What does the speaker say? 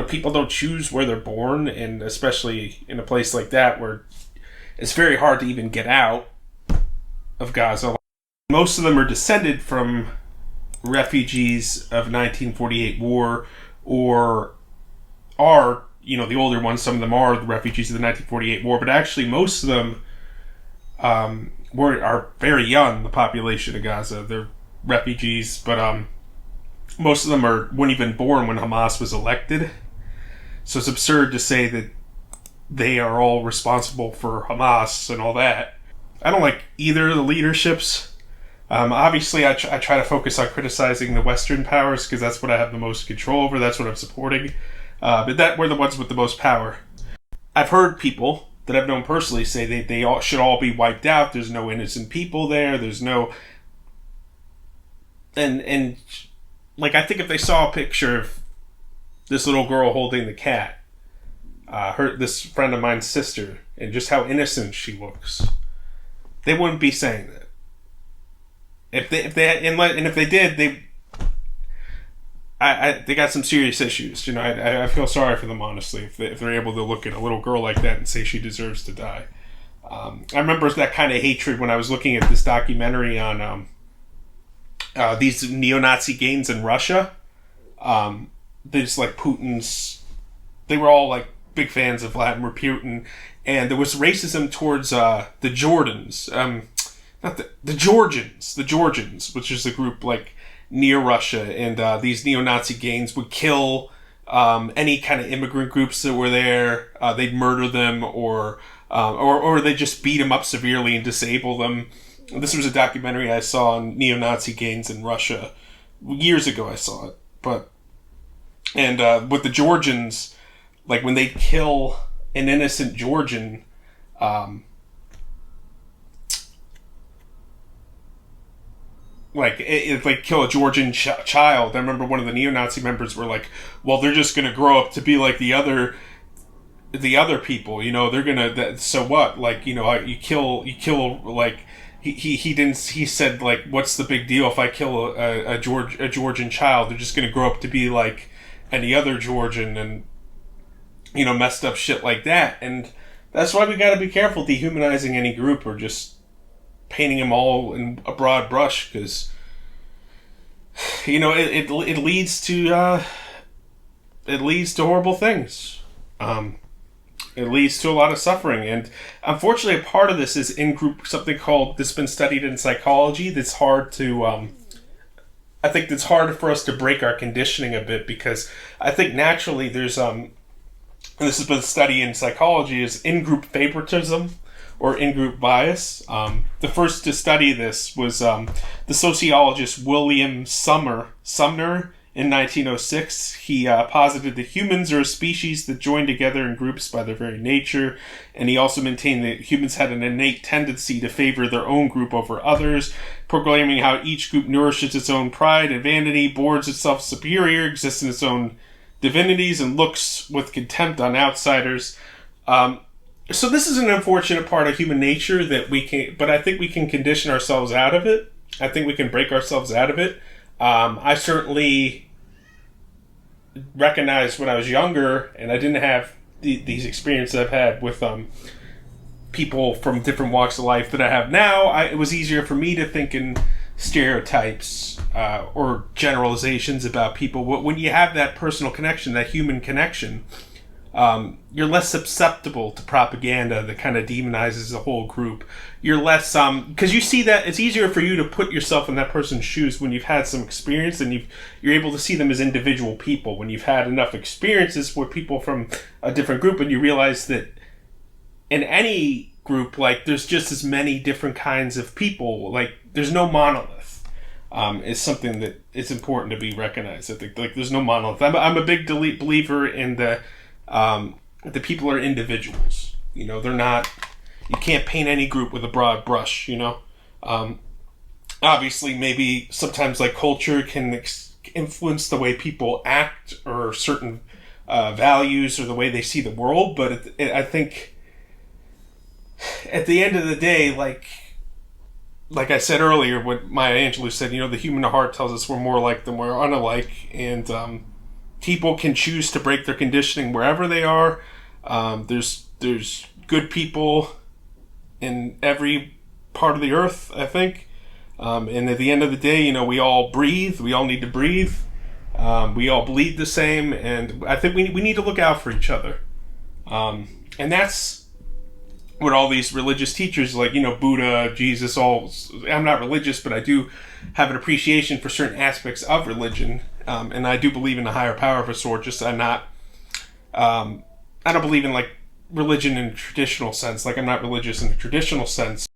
people don't choose where they're born, and especially in a place like that where it's very hard to even get out of Gaza. Most of them are descended from refugees of 1948 war, or are, the older ones, some of them are the refugees of the 1948 war, but actually most of them are very young, the population of Gaza. They're refugees, but most of them weren't even born when Hamas was elected. So it's absurd to say that they are all responsible for Hamas and all that. I don't like either of the leaderships. Obviously, I try to focus on criticizing the Western powers because that's what I have the most control over. That's what I'm supporting. But that we're the ones with the most power. I've heard people that I've known personally say they all should all be wiped out. There's no innocent people there. There's no... And like, I think if they saw a picture of this little girl holding the cat, this friend of mine's sister, and just how innocent she looks, they wouldn't be saying that. If they did, they got some serious issues. I feel sorry for them, honestly, if they're able to look at a little girl like that and say she deserves to die. I remember that kind of hatred when I was looking at this documentary on these neo-Nazi gangs in Russia. They just like Putin's. They were all like big fans of Vladimir Putin, and there was racism towards the Jordans. Not the Georgians, which is a group like near Russia, and these neo-Nazi gangs would kill any kind of immigrant groups that were there. They'd murder them, or they just beat them up severely and disable them. This was a documentary I saw on neo-Nazi gangs in Russia years ago. I saw it, and with the Georgians, like when they'd kill an innocent Georgian, like kill a Georgian child. I remember one of the neo-Nazi members were like, "Well, they're just gonna grow up to be like the other people. They're gonna. So what? Like, you kill like." He said, like, what's the big deal if I kill a Georgian child? They're just going to grow up to be like any other Georgian, and messed up shit like that. And that's why we got to be careful dehumanizing any group or just painting them all in a broad brush, because it leads to horrible things. It leads to a lot of suffering, and unfortunately a part of this is in-group, something called, that's been studied in psychology, that's hard to, I think it's hard for us to break our conditioning a bit, because I think naturally there's, and this has been studied in psychology, is in-group favoritism, or in-group bias. The first to study this was the sociologist William Sumner, in 1906, he posited that humans are a species that join together in groups by their very nature, and he also maintained that humans had an innate tendency to favor their own group over others, proclaiming how each group nourishes its own pride and vanity, boards itself superior, exists in its own divinities, and looks with contempt on outsiders. So this is an unfortunate part of human nature that we can, but I think we can condition ourselves out of it. I think we can break ourselves out of it. I certainly recognized when I was younger, and I didn't have these experiences I've had with people from different walks of life that I have now. It was easier for me to think in stereotypes or generalizations about people. When you have that personal connection, that human connection, you're less susceptible to propaganda that kind of demonizes the whole group. You're less, because you see that it's easier for you to put yourself in that person's shoes when you've had some experience, and you're able to see them as individual people. When you've had enough experiences with people from a different group, and you realize that in any group, like, there's just as many different kinds of people. Like, there's no monolith. Is something that is important to be recognized. I think, like, there's no monolith. I'm a big believer in the people are individuals. They're not. You can't paint any group with a broad brush. Obviously, maybe sometimes like culture can influence the way people act or certain values or the way they see the world. But I think at the end of the day, like I said earlier, what Maya Angelou said, the human heart tells us we're more alike than we're unalike, and people can choose to break their conditioning wherever they are. There's good people in every part of the earth, I think. And at the end of the day, we all breathe. We all need to breathe. We all bleed the same. And I think we need to look out for each other. And that's what all these religious teachers like, Buddha, Jesus, I'm not religious, but I do have an appreciation for certain aspects of religion. And I do believe in a higher power of a sort, just I'm not, I don't believe in like religion in a traditional sense. Like I'm not religious in a traditional sense.